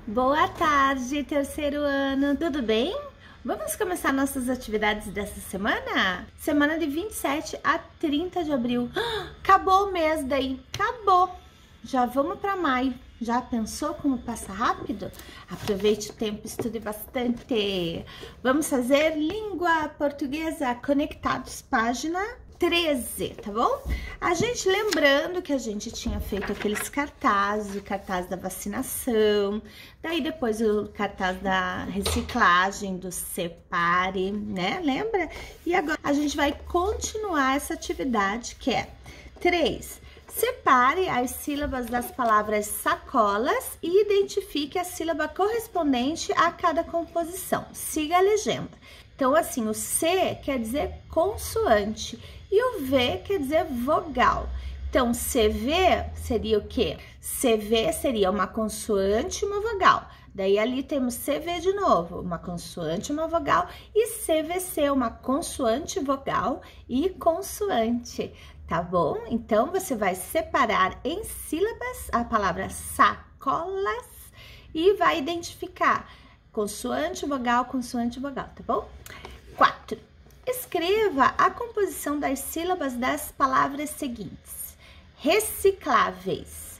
Boa tarde, terceiro ano, tudo bem? Vamos começar nossas atividades dessa semana? Semana de 27 a 30 de abril. Acabou o mês daí, acabou. Já vamos para maio. Já pensou como passa rápido? Aproveite o tempo, estude bastante. Vamos fazer língua portuguesa conectados, página 13, tá bom? A gente lembrando que a gente tinha feito aqueles cartazes, o cartaz da vacinação, daí depois o cartaz da reciclagem, do separe, né? Lembra? E agora a gente vai continuar essa atividade que é 3. Separe as sílabas das palavras sacolas e identifique a sílaba correspondente a cada composição. Siga a legenda. Então, assim, o C quer dizer consoante e o V quer dizer vogal. Então, CV seria o quê? CV seria uma consoante e uma vogal. Daí, ali temos CV de novo, uma consoante e uma vogal. E CVC, uma consoante, vogal e consoante. Tá bom? Então, você vai separar em sílabas a palavra sacolas e vai identificar consoante, vogal, tá bom? 4. Escreva a composição das sílabas das palavras seguintes. Recicláveis.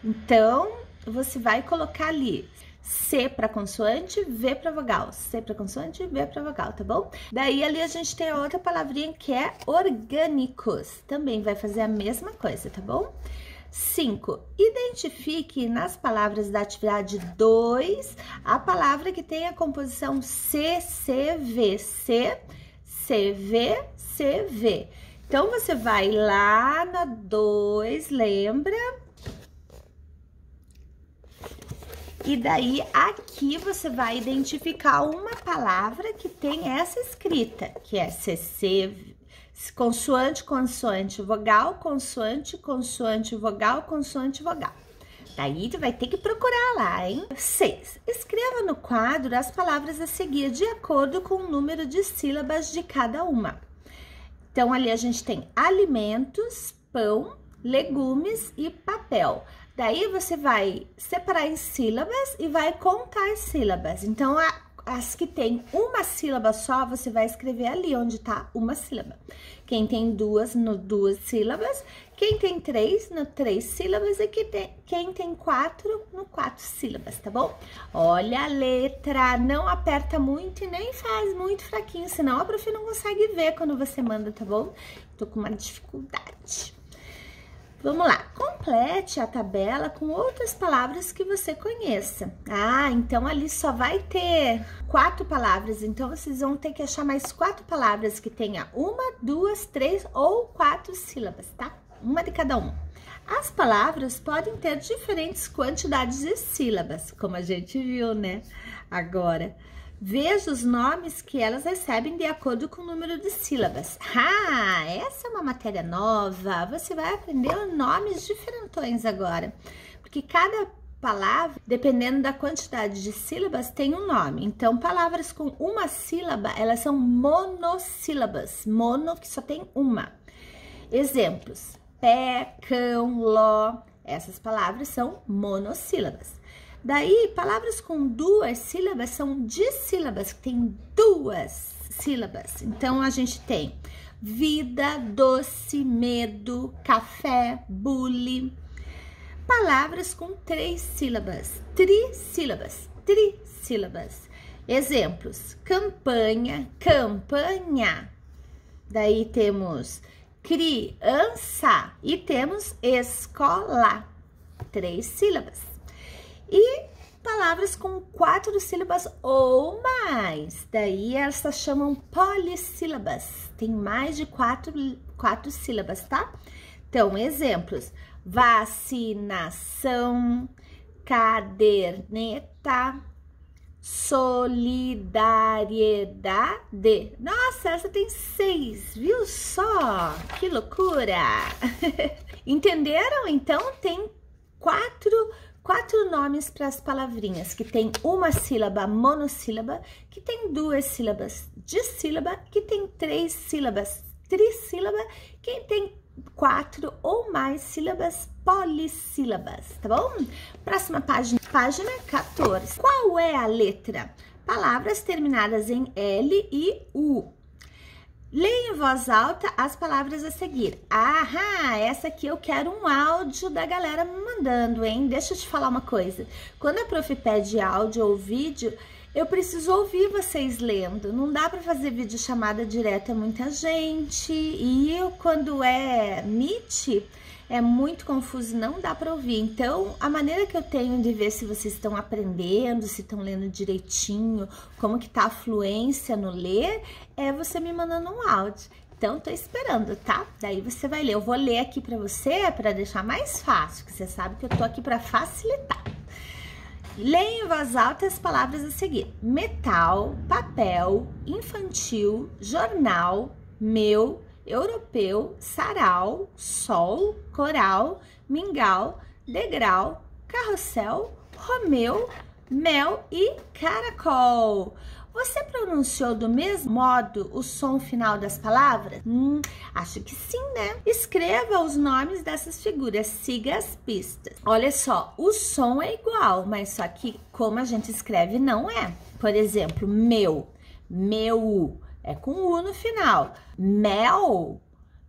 Então, você vai colocar ali C para consoante, V para vogal. C para consoante, V para vogal, tá bom? Daí, ali a gente tem a outra palavrinha que é orgânicos. Também vai fazer a mesma coisa, tá bom? 5. Identifique nas palavras da atividade 2 a palavra que tem a composição CCV. C, CV, CV. Então, você vai lá na 2, lembra? E daí, aqui você vai identificar uma palavra que tem essa escrita, que é CC, consoante, consoante, vogal, consoante, consoante, vogal, consoante, vogal. Daí, tu vai ter que procurar lá, hein? 6. Escreva no quadro as palavras a seguir de acordo com o número de sílabas de cada uma. Então, ali a gente tem alimentos, pão, legumes e papel. Daí, você vai separar em sílabas e vai contar as sílabas. Então, as que tem uma sílaba só, você vai escrever ali onde tá uma sílaba. Quem tem duas, no 2 sílabas. Quem tem 3, no 3 sílabas. E quem tem 4, no 4 sílabas, tá bom? Olha a letra, não aperta muito e nem faz muito fraquinho, senão a prof não consegue ver quando você manda, tá bom? Tô com uma dificuldade. Vamos lá, complete a tabela com outras palavras que você conheça. Então ali só vai ter 4 palavras, então vocês vão ter que achar mais 4 palavras que tenha 1, 2, 3 ou 4 sílabas, tá? Uma de cada um. As palavras podem ter diferentes quantidades de sílabas, como a gente viu, né? Agora, veja os nomes que elas recebem de acordo com o número de sílabas. Essa é uma matéria nova. Você vai aprender nomes diferentões agora. Porque cada palavra, dependendo da quantidade de sílabas, tem um nome. Então, palavras com uma sílaba, elas são monossílabas. Mono, que só tem uma. Exemplos. Pé, cão, ló. Essas palavras são monossílabas. Daí, palavras com 2 sílabas são dissílabas, que tem 2 sílabas. Então, a gente tem vida, doce, medo, café, bule. Palavras com 3 sílabas, trissílabas. Exemplos, campanha, campanha. Daí, temos criança e temos escola, 3 sílabas. E palavras com 4 sílabas ou mais, daí elas chamam polissílabas, tem mais de 4 sílabas, tá? Então, exemplos, vacinação, caderneta, solidariedade. Nossa, essa tem 6, viu só? Que loucura! Entenderam? Então, tem 4 nomes para as palavrinhas, que tem uma sílaba monossílaba, que tem 2 sílabas dissílaba, que tem 3 sílabas trissílaba, que tem 4 ou mais sílabas polissílabas, tá bom? Próxima página, página 14. Qual é a letra? Palavras terminadas em L e U. Leia em voz alta as palavras a seguir. Ah, essa aqui eu quero um áudio da galera me mandando, hein? Deixa eu te falar uma coisa. Quando a prof pede áudio ou vídeo, eu preciso ouvir vocês lendo. Não dá para fazer vídeo chamada direta a muita gente. E quando é Meet, é muito confuso, não dá para ouvir. Então, a maneira que eu tenho de ver se vocês estão aprendendo, se estão lendo direitinho, como que tá a fluência no ler, é você me mandando um áudio. Então, tô esperando, tá? Daí você vai ler. Eu vou ler aqui para você, para deixar mais fácil, que você sabe que eu tô aqui para facilitar. Leia em voz alta as palavras a seguir. Metal, papel, infantil, jornal, meu, europeu, sarau, sol, coral, mingau, degrau, carrossel, romeu, mel e caracol. Você pronunciou do mesmo modo o som final das palavras? Acho que sim, né? Escreva os nomes dessas figuras, siga as pistas. Olha só, o som é igual, mas só que como a gente escreve não é. Por exemplo, meu, é com U no final. Mel,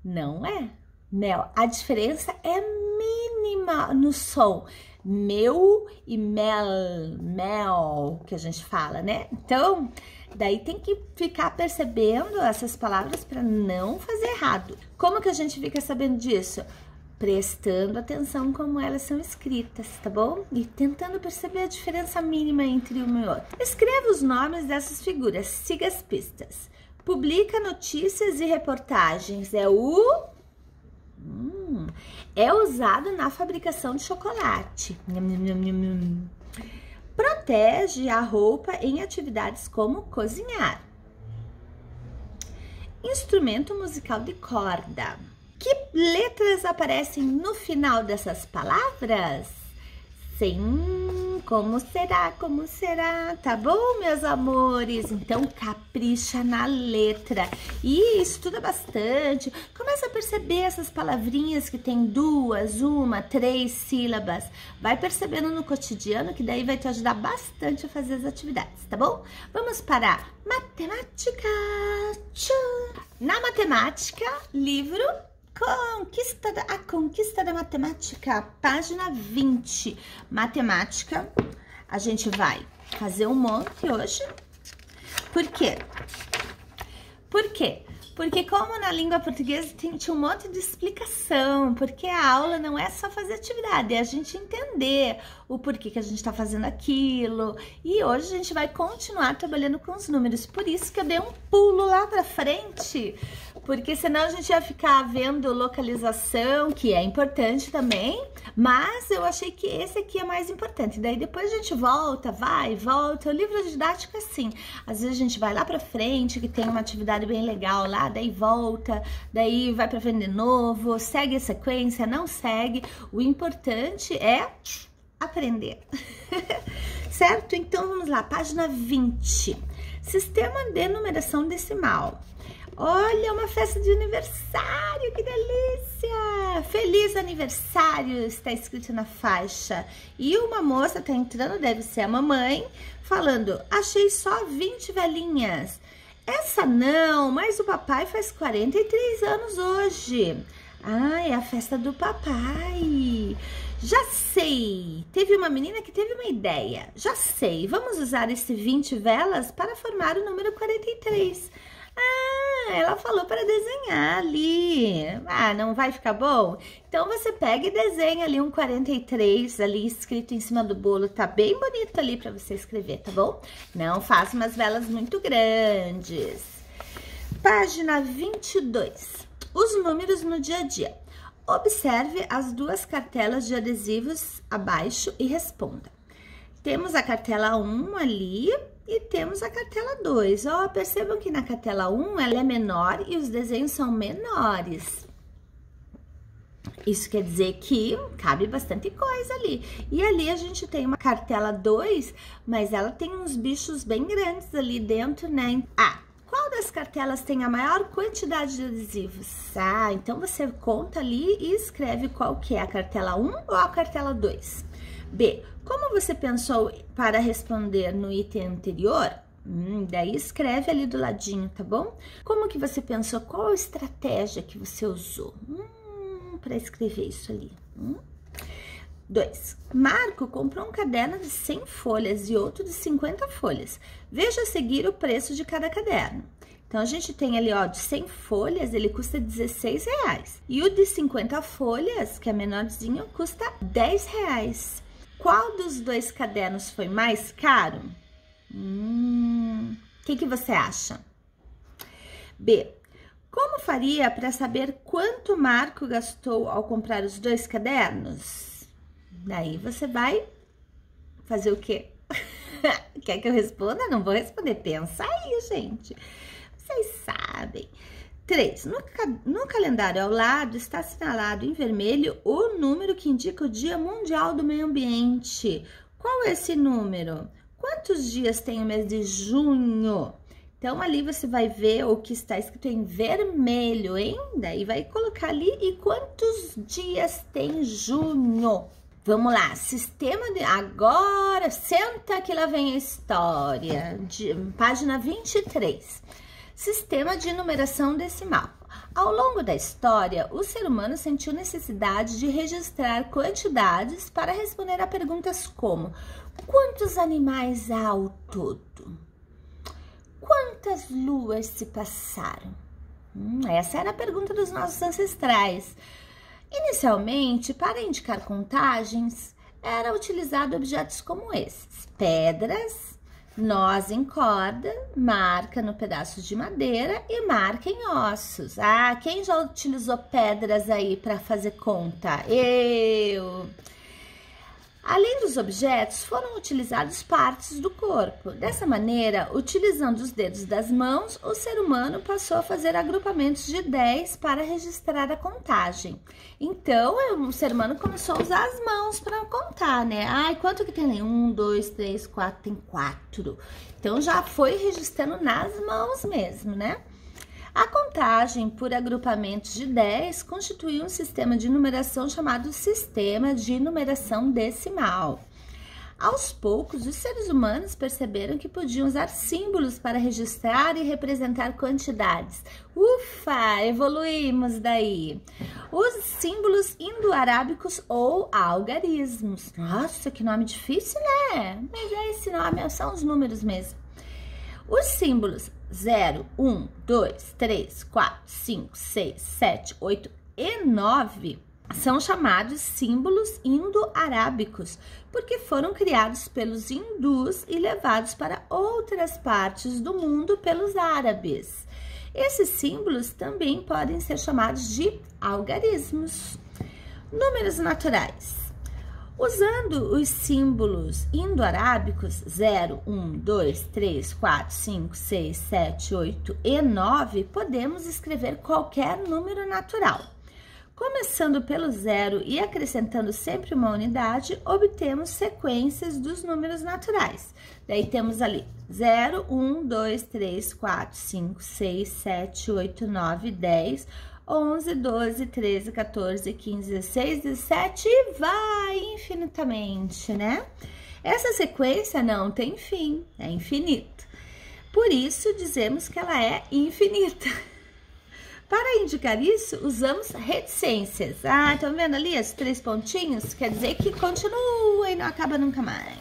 não é. Mel, a diferença é mínima no som. Meu e mel, que a gente fala, né? Então, daí tem que ficar percebendo essas palavras para não fazer errado. Como que a gente fica sabendo disso? Prestando atenção como elas são escritas, tá bom? E tentando perceber a diferença mínima entre uma e outra. Escreva os nomes dessas figuras, siga as pistas. Publica notícias e reportagens. É usado na fabricação de chocolate. Protege a roupa em atividades como cozinhar. Instrumento musical de corda. Que letras aparecem no final dessas palavras? Sim, como será, tá bom, meus amores? Então, capricha na letra e estuda bastante. Começa a perceber essas palavrinhas que tem 2, 1, 3 sílabas. Vai percebendo no cotidiano que daí vai te ajudar bastante a fazer as atividades, tá bom? Vamos para matemática. Na matemática, livro A Conquista da Matemática, página 20. Matemática, a gente vai fazer um monte hoje. Por quê? Porque como na língua portuguesa tinha um monte de explicação, porque a aula não é só fazer atividade, é a gente entender o porquê que a gente está fazendo aquilo. E hoje a gente vai continuar trabalhando com os números, por isso que eu dei um pulo lá pra frente, porque senão a gente ia ficar vendo localização, que é importante também, mas eu achei que esse aqui é mais importante. Daí depois a gente volta, volta. O livro didático é assim, às vezes a gente vai lá pra frente, que tem uma atividade bem legal lá, daí volta, daí vai pra frente de novo, segue a sequência, não segue. O importante é aprender. Certo? Então vamos lá, página 20. Sistema de numeração decimal. Olha, uma festa de aniversário, que delícia! Feliz aniversário, está escrito na faixa. E uma moça está entrando, deve ser a mamãe, falando, achei só 20 velhinhas. Essa não, mas o papai faz 43 anos hoje. Ah, é a festa do papai. Já sei, teve uma menina que teve uma ideia. Já sei, vamos usar esse 20 velas para formar o número 43. Ah, ela falou para desenhar ali. Ah, não vai ficar bom? Então você pega e desenha ali um 43 ali escrito em cima do bolo. Tá bem bonito ali para você escrever, tá bom? Não faça umas velas muito grandes. Página 22. Os números no dia a dia. Observe as duas cartelas de adesivos abaixo e responda. Temos a cartela 1 ali e temos a cartela 2. Ó, percebam que na cartela 1 ela é menor e os desenhos são menores. Isso quer dizer que cabe bastante coisa ali. E ali a gente tem uma cartela 2, mas ela tem uns bichos bem grandes ali dentro, né? Ah, qual das das cartelas tem a maior quantidade de adesivos? Ah, então você conta ali e escreve qual que é a cartela 1 ou a cartela 2. B, como você pensou para responder no item anterior? Daí escreve ali do ladinho, tá bom? Como que você pensou? Qual a estratégia que você usou? Para escrever isso ali. 2. Marco comprou um caderno de 100 folhas e outro de 50 folhas. Veja a seguir o preço de cada caderno. Então, a gente tem ali, ó, de 100 folhas, ele custa R$16. E o de 50 folhas, que é menorzinho, custa R$10. Qual dos dois cadernos foi mais caro? O que você acha? B. Como faria para saber quanto Marco gastou ao comprar os dois cadernos? Daí você vai fazer o quê? Quer que eu responda? Não vou responder. Pensa aí, gente. Vocês sabem. 3. No calendário ao lado está assinalado em vermelho o número que indica o Dia Mundial do Meio Ambiente. Qual é esse número? Quantos dias tem o mês de junho? Então, ali você vai ver o que está escrito em vermelho, hein? Daí vai colocar ali e quantos dias tem junho. Vamos lá, sistema de... Agora, senta que lá vem a história. Página 23. Sistema de numeração decimal. Ao longo da história, o ser humano sentiu necessidade de registrar quantidades para responder a perguntas como: quantos animais há ao todo? Quantas luas se passaram? Essa era a pergunta dos nossos ancestrais. Inicialmente, para indicar contagens, era utilizado objetos como esses: pedras, nós em corda, marca no pedaço de madeira e marca em ossos. Ah, quem já utilizou pedras aí para fazer conta? Eu! Além dos objetos, foram utilizados partes do corpo. Dessa maneira, utilizando os dedos das mãos, o ser humano passou a fazer agrupamentos de 10 para registrar a contagem. Então, o ser humano começou a usar as mãos para contar, né? Ai, quanto que tem ali? 1, 2, 3, 4, tem 4. Então, já foi registrando nas mãos mesmo, né? A contagem por agrupamentos de 10 constitui um sistema de numeração chamado sistema de numeração decimal. Aos poucos, os seres humanos perceberam que podiam usar símbolos para registrar e representar quantidades. Ufa, evoluímos daí! Os símbolos indo-arábicos ou algarismos. Nossa, que nome difícil, né? Mas é esse nome, são os números mesmo. Os símbolos 0, 1, 2, 3, 4, 5, 6, 7, 8 e 9 são chamados símbolos indo-arábicos, porque foram criados pelos hindus e levados para outras partes do mundo pelos árabes. Esses símbolos também podem ser chamados de algarismos. Números naturais. Usando os símbolos indo-arábicos 0, 1, 2, 3, 4, 5, 6, 7, 8 e 9, podemos escrever qualquer número natural. Começando pelo 0 e acrescentando sempre uma unidade, obtemos sequências dos números naturais. Daí temos ali 0, 1, 2, 3, 4, 5, 6, 7, 8, 9, 10, 11, 12, 13, 14, 15, 16, 17 e vai infinitamente, né? Essa sequência não tem fim, é infinito. Por isso, dizemos que ela é infinita. Para indicar isso, usamos reticências. Ah, estão vendo ali os 3 pontinhos? Quer dizer que continua e não acaba nunca mais.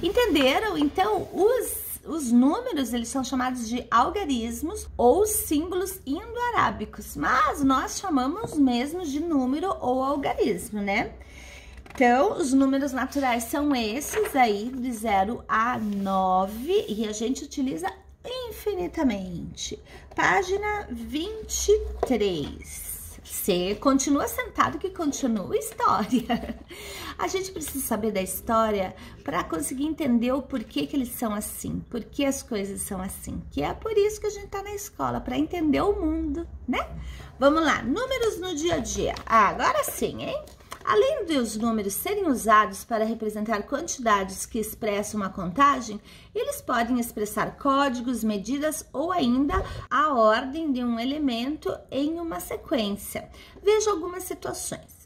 Entenderam? Então, os números, eles são chamados de algarismos ou símbolos indo-arábicos, mas nós chamamos mesmo de número ou algarismo, né? Então, os números naturais são esses aí, de 0 a 9, e a gente utiliza infinitamente. Página 23. Você continua sentado que continua a história. A gente precisa saber da história para conseguir entender o porquê que eles são assim, por que as coisas são assim. Que é por isso que a gente tá na escola, para entender o mundo, né? Vamos lá, números no dia a dia. Ah, agora sim, hein? Além dos números serem usados para representar quantidades que expressam uma contagem, eles podem expressar códigos, medidas ou ainda a ordem de um elemento em uma sequência. Veja algumas situações.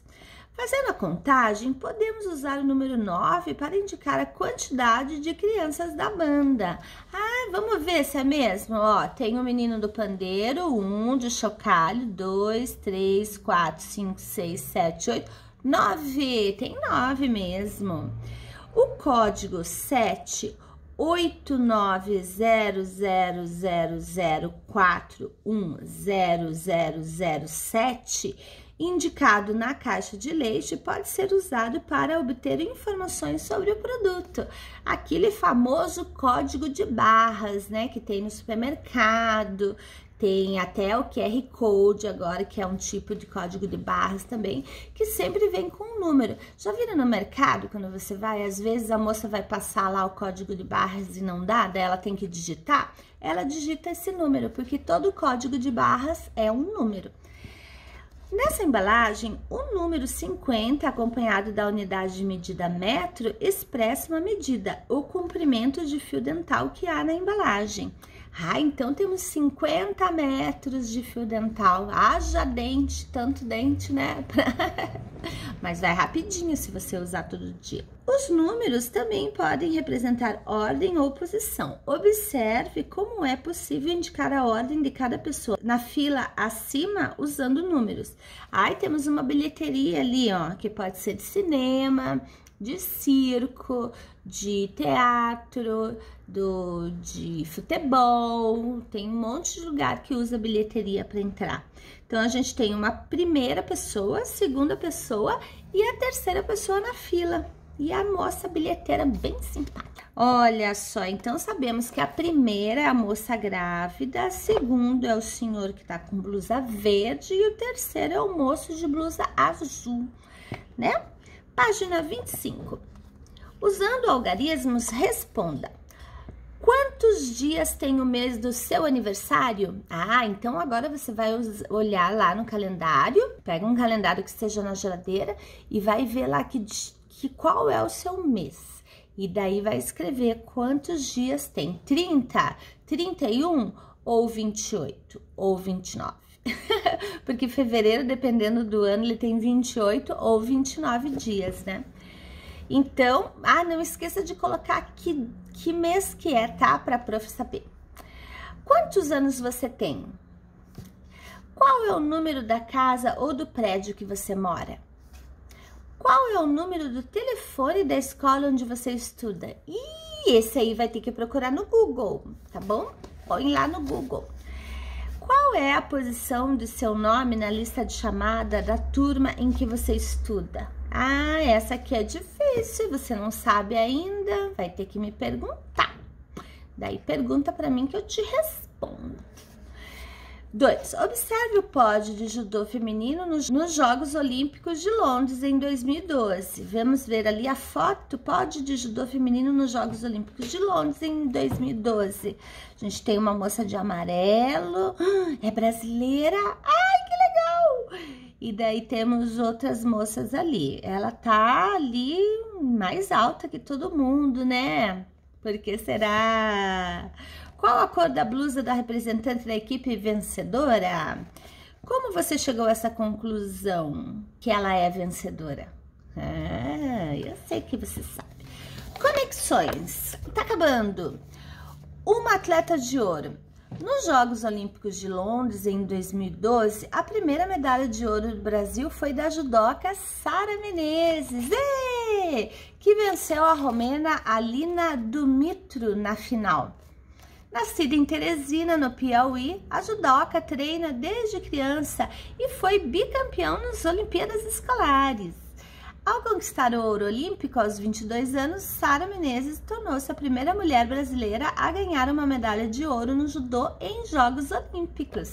Fazendo a contagem, podemos usar o número 9 para indicar a quantidade de crianças da banda. Ah, vamos ver se é mesmo? Ó, tem o menino do pandeiro, 1, de chocalho, 2, 3, 4, 5, 6, 7, 8, 9. Tem 9 mesmo. O código 7890004100007 indicado na caixa de leite pode ser usado para obter informações sobre o produto. Aquele famoso código de barras, né, que tem no supermercado, tem até o QR Code agora, que é um tipo de código de barras também, que sempre vem com um número. Já viram no mercado, quando você vai, às vezes a moça vai passar lá o código de barras e não dá, daí ela tem que digitar? Ela digita esse número, porque todo código de barras é um número. Nessa embalagem, o número 50, acompanhado da unidade de medida metro, expressa uma medida, o comprimento de fio dental que há na embalagem. Ah, então temos 50 metros de fio dental. Haja dente, tanto dente, né? Mas vai rapidinho se você usar todo dia. Os números também podem representar ordem ou posição. Observe como é possível indicar a ordem de cada pessoa na fila acima usando números. Aí temos uma bilheteria ali, ó, que pode ser de cinema, de circo, de teatro, de futebol, tem um monte de lugar que usa bilheteria para entrar. Então, a gente tem uma primeira pessoa, segunda pessoa e a terceira pessoa na fila. E a moça bilheteira bem simpática. Olha só, então sabemos que a primeira é a moça grávida, a segunda é o senhor que tá com blusa verde e o terceiro é o moço de blusa azul, né? Página 25. Usando algarismos, responda. Quantos dias tem o mês do seu aniversário? Ah, então agora você vai olhar lá no calendário, pega um calendário que esteja na geladeira e vai ver lá qual é o seu mês. E daí vai escrever quantos dias tem. 30, 31 ou 28 ou 29. Porque fevereiro, dependendo do ano, ele tem 28 ou 29 dias, né? Então, não esqueça de colocar que mês que é, tá? Para a prof saber. Quantos anos você tem? Qual é o número da casa ou do prédio que você mora? Qual é o número do telefone da escola onde você estuda? E esse aí vai ter que procurar no Google, tá bom? Põe lá no Google. Qual é a posição de seu nome na lista de chamada da turma em que você estuda? Ah, essa aqui é difícil, você não sabe ainda, vai ter que me perguntar. Daí pergunta para mim que eu te respondo. 2. Observe o pódio de judô feminino nos Jogos Olímpicos de Londres em 2012. Vamos ver ali a foto do pódio de judô feminino nos Jogos Olímpicos de Londres em 2012. A gente tem uma moça de amarelo, é brasileira, ai que legal! E daí temos outras moças ali. Ela tá ali mais alta que todo mundo, né? Por que será? Qual a cor da blusa da representante da equipe vencedora? Como você chegou a essa conclusão que ela é vencedora? Eu sei que você sabe. Conexões. Tá acabando. Uma atleta de ouro. Nos Jogos Olímpicos de Londres, em 2012, a primeira medalha de ouro do Brasil foi da judoca Sara Menezes, que venceu a romena Alina Dumitru na final. Nascida em Teresina, no Piauí, a judoca treina desde criança e foi bicampeã nas Olimpíadas Escolares. Ao conquistar o ouro olímpico aos 22 anos, Sara Menezes tornou-se a primeira mulher brasileira a ganhar uma medalha de ouro no judô em Jogos Olímpicos.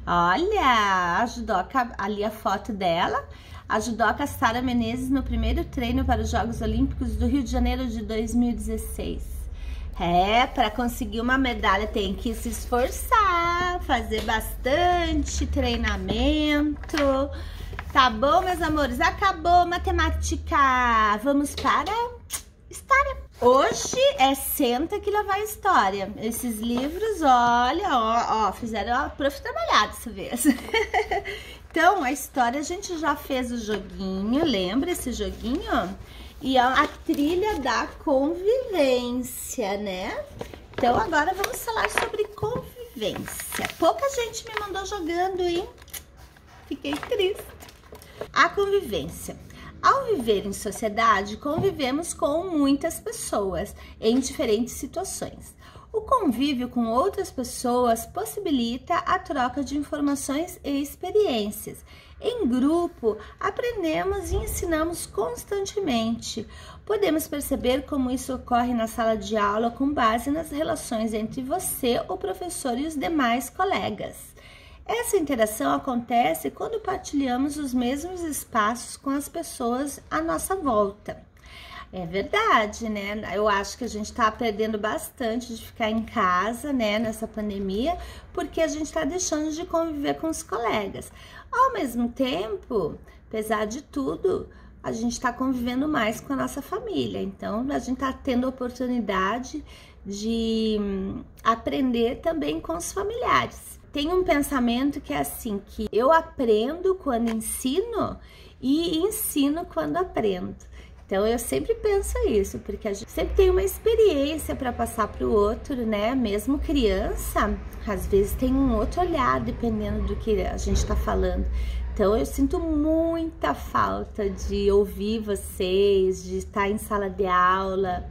Olha, a judoca, ali a foto dela, a judoca Sara Menezes no primeiro treino para os Jogos Olímpicos do Rio de Janeiro de 2016. Para conseguir uma medalha tem que se esforçar, fazer bastante treinamento. Tá bom, meus amores? Acabou matemática. Vamos para história. Hoje é Senta que lá vai a história. Esses livros, olha, ó, fizeram a prof trabalhar dessa vez. Então, a história a gente já fez o joguinho, lembra esse joguinho? E a trilha da convivência, né? Então, agora vamos falar sobre convivência. Pouca gente me mandou jogando, hein? Fiquei triste. A convivência. Ao viver em sociedade, convivemos com muitas pessoas em diferentes situações. O convívio com outras pessoas possibilita a troca de informações e experiências. Em grupo, aprendemos e ensinamos constantemente. Podemos perceber como isso ocorre na sala de aula com base nas relações entre você, o professor e os demais colegas. Essa interação acontece quando partilhamos os mesmos espaços com as pessoas à nossa volta. É verdade, né? Eu acho que a gente tá perdendo bastante de ficar em casa, né, nessa pandemia, porque a gente tá deixando de conviver com os colegas. Ao mesmo tempo, apesar de tudo, a gente tá convivendo mais com a nossa família. Então, a gente tá tendo a oportunidade de aprender também com os familiares. Tem um pensamento que é assim, que eu aprendo quando ensino e ensino quando aprendo. Então, eu sempre penso isso, porque a gente sempre tem uma experiência para passar para o outro, né? Mesmo criança, às vezes tem um outro olhar, dependendo do que a gente está falando. Então, eu sinto muita falta de ouvir vocês, de estar em sala de aula.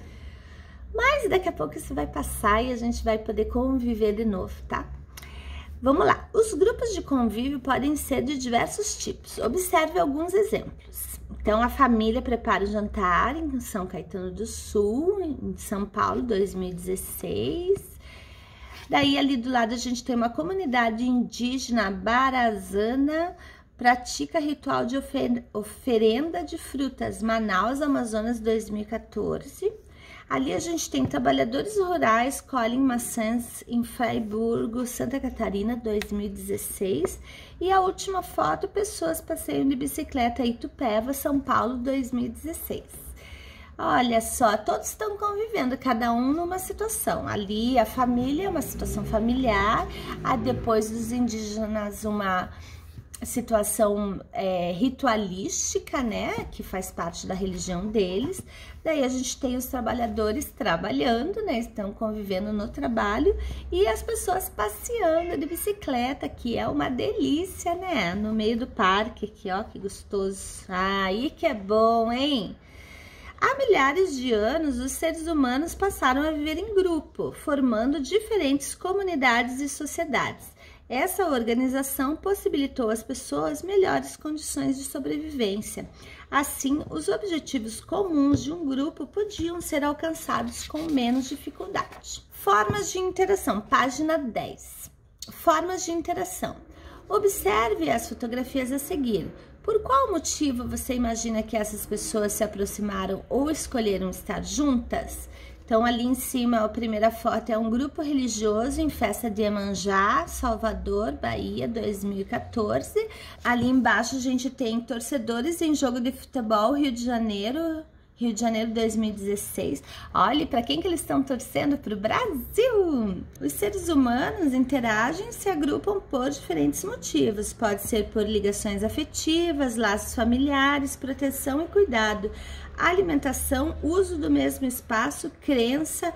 Mas daqui a pouco isso vai passar e a gente vai poder conviver de novo, tá? Vamos lá. Os grupos de convívio podem ser de diversos tipos. Observe alguns exemplos. Então, a família prepara o jantar em São Caetano do Sul, em São Paulo, 2016. Daí, ali do lado, a gente tem uma comunidade indígena barazana, pratica ritual de oferenda de frutas, Manaus, Amazonas, 2014. Ali a gente tem trabalhadores rurais colhem maçãs em Fraiburgo, Santa Catarina, 2016. E a última foto, pessoas passeiam de bicicleta em Itupeva, São Paulo, 2016. Olha só, todos estão convivendo, cada um numa situação. Ali a família, uma situação familiar, depois dos indígenas uma situação ritualística, né, que faz parte da religião deles. Daí a gente tem os trabalhadores trabalhando, né, estão convivendo no trabalho, e as pessoas passeando de bicicleta, que é uma delícia, né, no meio do parque aqui, ó, que gostoso. Aí que é bom, hein? Há milhares de anos, os seres humanos passaram a viver em grupo, formando diferentes comunidades e sociedades. Essa organização possibilitou às pessoas melhores condições de sobrevivência. Assim, os objetivos comuns de um grupo podiam ser alcançados com menos dificuldade. Formas de interação, página 10. Formas de interação. Observe as fotografias a seguir. Por qual motivo você imagina que essas pessoas se aproximaram ou escolheram estar juntas? Então, ali em cima, a primeira foto é um grupo religioso em festa de Iemanjá, Salvador, Bahia, 2014. Ali embaixo, a gente tem torcedores em jogo de futebol, Rio de Janeiro, 2016. Olha, para quem que eles estão torcendo? Para o Brasil! Os seres humanos interagem e se agrupam por diferentes motivos. Pode ser por ligações afetivas, laços familiares, proteção e cuidado, alimentação, uso do mesmo espaço, crença,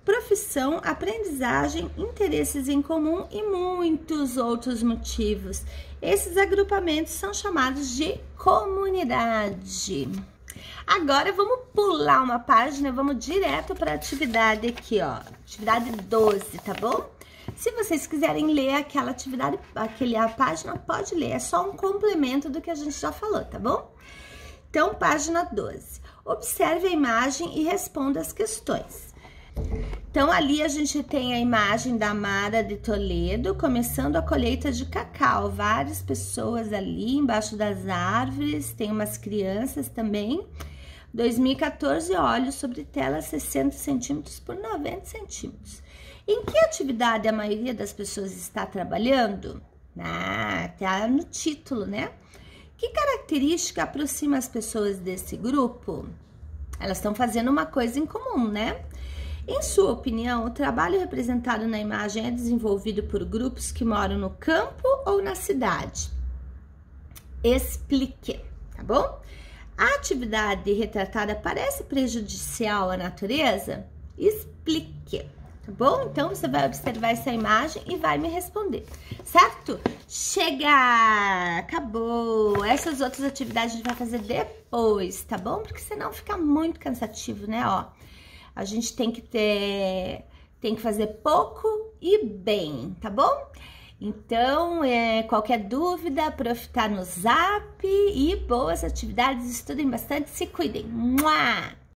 profissão, aprendizagem, interesses em comum e muitos outros motivos. Esses agrupamentos são chamados de comunidade. Agora vamos pular uma página, vamos direto para a atividade aqui, ó, atividade 12, tá bom? Se vocês quiserem ler aquela atividade, a página, pode ler, é só um complemento do que a gente já falou, tá bom? Então, página 12. Observe a imagem e responda as questões. Então, ali a gente tem a imagem da Mara de Toledo, começando a colheita de cacau. Várias pessoas ali embaixo das árvores, tem umas crianças também. 2014, olhos sobre tela 60 centímetros por 90 centímetros. Em que atividade a maioria das pessoas está trabalhando? Tá no título, né? Que característica aproxima as pessoas desse grupo? Elas estão fazendo uma coisa em comum, né? Em sua opinião, o trabalho representado na imagem é desenvolvido por grupos que moram no campo ou na cidade? Explique, tá bom? A atividade retratada parece prejudicial à natureza? Explique, tá bom? Então, você vai observar essa imagem e vai me responder, certo? Chega! Acabou! Essas outras atividades a gente vai fazer depois, tá bom? Porque senão fica muito cansativo, né? Ó, a gente tem que fazer pouco e bem, tá bom? Então, qualquer dúvida, a prof tá no zap e boas atividades, estudem bastante, se cuidem. Mua!